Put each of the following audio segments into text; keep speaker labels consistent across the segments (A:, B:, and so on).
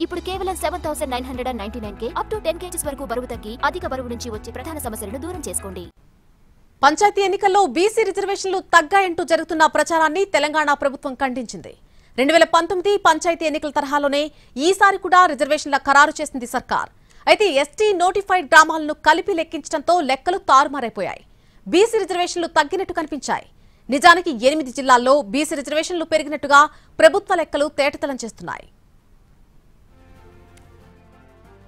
A: ఇప్పుడు కేవలం 7999K up to 10 kgs వరకు బరువు తగ్గి అధిక బరువు నుంచి వచ్చే ప్రధాన సమస్యలను దూరం చేసుకోండి.
B: పంచాయతీ ఎన్నికల్లో బీసీ రిజర్వేషన్లు తగ్గాయంటూ జరుగుతున్న ప్రచారాన్ని తెలంగాణ ప్రభుత్వం ఖండించింది. 2019 పంచాయతీ ఎన్నికల తరహాలోనే ఈసారి కూడా రిజర్వేషన్ల ఖరారు చేసింది సర్కార్. అయితే ఎస్టీ నోటిఫైడ్ గ్రామాలను కలిపి లెక్కించడంతో లెక్కలు తారుమారైపోయాయి. బీసీ రిజర్వేషన్లు తగ్గినట్టు కనిపించాయి. నిజానికి 8 జిల్లాల్లో బీసీ రిజర్వేషన్లు పెరిగినట్టుగా ప్రభుత్వ లెక్కలు తేటతెల్లం చేస్తున్నాయి.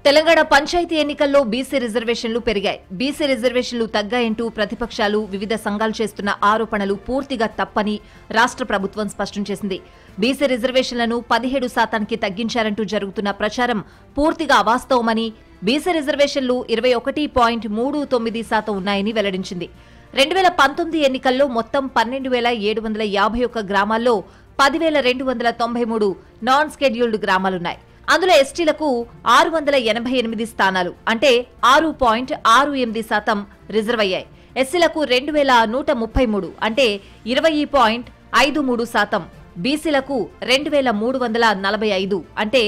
C: తెలంగాణ పంచాయతీ ఎన్నికల్లో బీసీ రిజర్వేషన్లు పెరిగాయి. బీసీ రిజర్వేషన్లు తగ్గాయంటూ ప్రతిపక్షాలు వివిధ సంఘాలు చేస్తున్న ఆరోపణలు పూర్తిగా తప్పని రాష్ట్ర ప్రభుత్వం స్పష్టం చేసింది. బీసీ రిజర్వేషన్లను 17% తగ్గించారంటూ జరుగుతున్న ప్రచారం పూర్తిగా అవాస్తవమని, బీసీ రిజర్వేషన్లు 21.39% ఉన్నాయని వెల్లడించింది. 2019 ఎన్నికల్లో మొత్తం 12,751 గ్రామాల్లో 10,293 నాన్ స్కెడ్యూల్డ్ గ్రామాలున్నాయి. అందులో ఎస్టీలకు 688 స్థానాలు అంటే 6.68% రిజర్వ్ అయ్యాయి. ఎస్సీలకు 2,133 అంటే 20.53%, బీసీలకు 2,345 అంటే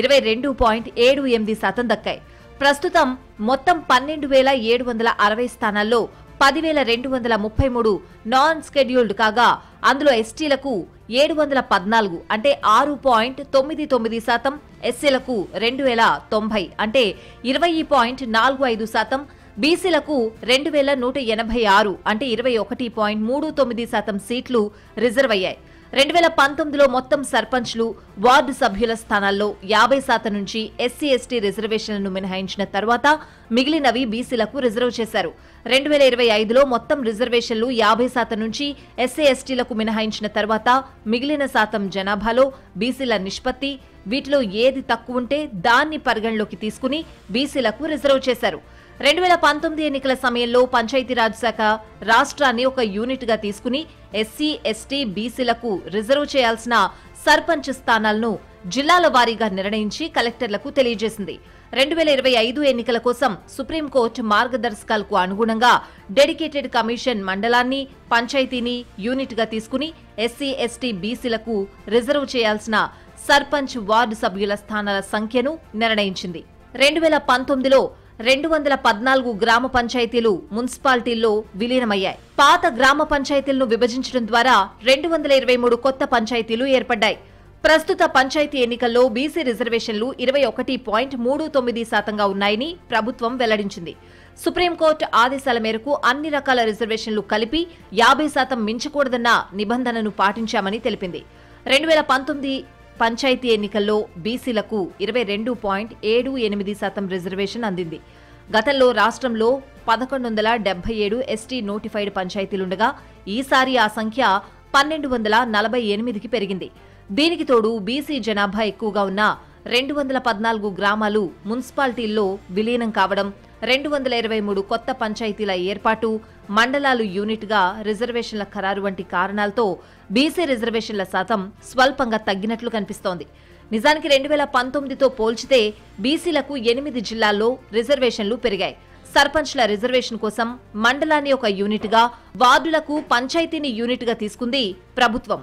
C: 22.78% దక్కాయి. ప్రస్తుతం మొత్తం 12,760 స్థానాల్లో 10,233 నాన్ స్కెడ్యూల్డ్ కాగా అందులో ఎస్టీలకు 714 అంటే 6.99%, ఎస్సీలకు 2,090 అంటే 20.45%, బీసీలకు 2,186 అంటే 21.39% సీట్లు రిజర్వ్ అయ్యాయి. 2019లో మొత్తం సర్పంచ్లు, వార్డు సభ్యుల స్థానాల్లో 50% నుంచి ఎస్సీ ఎస్టీ రిజర్వేషన్లను మినహాయించిన తర్వాత మిగిలినవి బీసీలకు రిజర్వ్ చేశారు. 2025లో మొత్తం రిజర్వేషన్లు 50% నుంచి ఎస్సీ ఎస్టీలకు మినహాయించిన తర్వాత మిగిలిన శాతం జనాభాలో బీసీల నిష్పత్తి, వీటిలో ఏది తక్కువుంటే దాన్ని పరిగణలోకి తీసుకుని బీసీలకు రిజర్వ్ చేశారు. 2019 ఎన్నికల సమయంలో పంచాయతీరాజ్ శాఖ రాష్ట్రాన్ని ఒక యూనిట్ గా తీసుకుని ఎస్సీ ఎస్టీ బీసీలకు రిజర్వ్ చేయాల్సిన సర్పంచ్ స్థానాలను జిల్లాల వారీగా నిర్ణయించి కలెక్టర్లకు తెలియజేసింది. 2025 ఎన్నికల కోసం సుప్రీంకోర్టు మార్గదర్శకాలకు అనుగుణంగా డెడికేటెడ్ కమిషన్ మండలాన్ని, పంచాయతీని యూనిట్ గా తీసుకుని ఎస్సీ ఎస్టీ బీసీలకు రిజర్వ్ చేయాల్సిన సర్పంచ్, వార్డు సభ్యుల స్థానాల సంఖ్యను నిర్ణయించింది. 2019లో 214 గ్రామ పంచాయతీలు మున్సిపాలిటీల్లో విలీనమయ్యాయి. పాత గ్రామ పంచాయతీలను విభజించడం ద్వారా 223 కొత్త పంచాయతీలు ఏర్పడ్డాయి. ప్రస్తుత పంచాయతీ ఎన్నికల్లో బీసీ రిజర్వేషన్లు 21.39%గా ఉన్నాయని ప్రభుత్వం వెల్లడించింది. సుప్రీంకోర్టు ఆదేశాల మేరకు అన్ని రకాల రిజర్వేషన్లు కలిపి 50% మించకూడదన్న నిబంధనను పాటించామని తెలిపింది. 2019 పంచాయతీ ఎన్నికల్లో బీసీలకు 22.78% రిజర్వేషన్ అందింది. గతంలో రాష్ట్రంలో 1177 ఎస్టీ నోటిఫైడ్ పంచాయతీలుండగా ఈసారి ఆ సంఖ్య 1248కి పెరిగింది. దీనికి తోడు బీసీ జనాభా ఎక్కువగా ఉన్న 214 గ్రామాలు మున్సిపాలిటీల్లో విలీనం కావడం, 223 కొత్త పంచాయతీల ఏర్పాటు, మండలాలు యూనిట్ గా రిజర్వేషన్ల ఖరారు వంటి కారణాలతో బీసీ రిజర్వేషన్ల శాతం స్వల్పంగా తగ్గినట్లు కనిపిస్తోంది. నిజానికి 2019తో పోల్చితే బీసీలకు 8 జిల్లాల్లో రిజర్వేషన్లు పెరిగాయి. సర్పంచ్ల రిజర్వేషన్ కోసం మండలాన్ని ఒక యూనిట్ గా, వార్డులకు పంచాయతీని యూనిట్ గా తీసుకుంది ప్రభుత్వం.